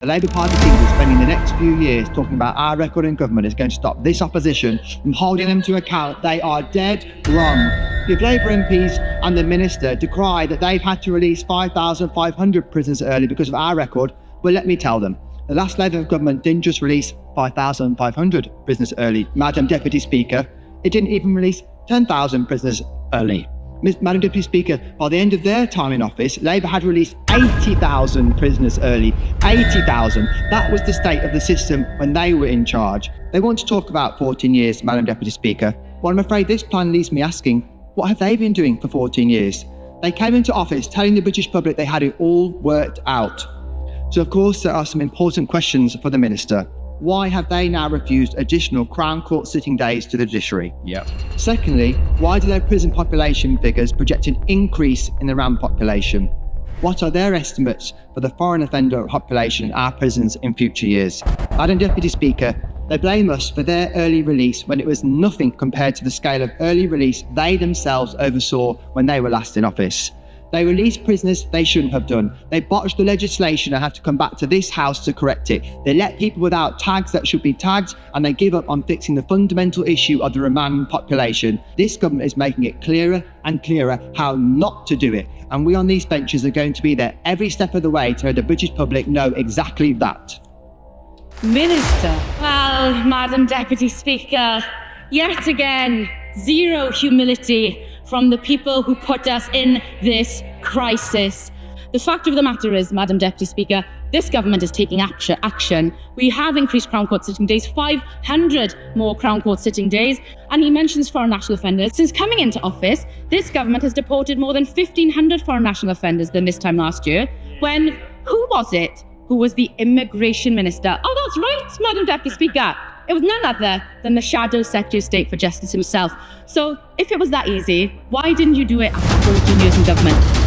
The Labour Party team is spending the next few years talking about our record in government is going to stop this opposition from holding them to account. They are dead wrong. If Labour MPs and the Minister decry that they've had to release 5,500 prisoners early because of our record, well, let me tell them, the last Labour government didn't just release 5,500 prisoners early, Madam Deputy Speaker, it didn't even release 10,000 prisoners early. Madam Deputy Speaker, by the end of their time in office, Labour had released 80,000 prisoners early. 80,000. That was the state of the system when they were in charge. They want to talk about 14 years, Madam Deputy Speaker. Well, I'm afraid this plan leaves me asking, what have they been doing for 14 years? They came into office telling the British public they had it all worked out. So, of course, there are some important questions for the Minister. Why have they now refused additional Crown Court sitting days to the judiciary? Secondly, why do their prison population figures project an increase in the RAM population? What are their estimates for the foreign offender population in our prisons in future years? Madam Deputy Speaker, they blame us for their early release when it was nothing compared to the scale of early release they themselves oversaw when they were last in office. They released prisoners they shouldn't have done. They botched the legislation and have to come back to this House to correct it. They let people without tags that should be tagged, and they give up on fixing the fundamental issue of the remand population. This government is making it clearer and clearer how not to do it, and we on these benches are going to be there every step of the way to let the British public know exactly that. Minister. Well, Madam Deputy Speaker, yet again, zero humility from the people who put us in this crisis. The fact of the matter is, Madam Deputy Speaker, this government is taking action. We have increased Crown Court sitting days, 500 more Crown Court sitting days, and he mentions foreign national offenders. Since coming into office, this government has deported more than 1,500 foreign national offenders than this time last year, when, who was it who was the Immigration Minister? Oh, that's right, Madam Deputy Speaker. It was none other than the Shadow Secretary of State for Justice himself. So if it was that easy, why didn't you do it after 14 years in government?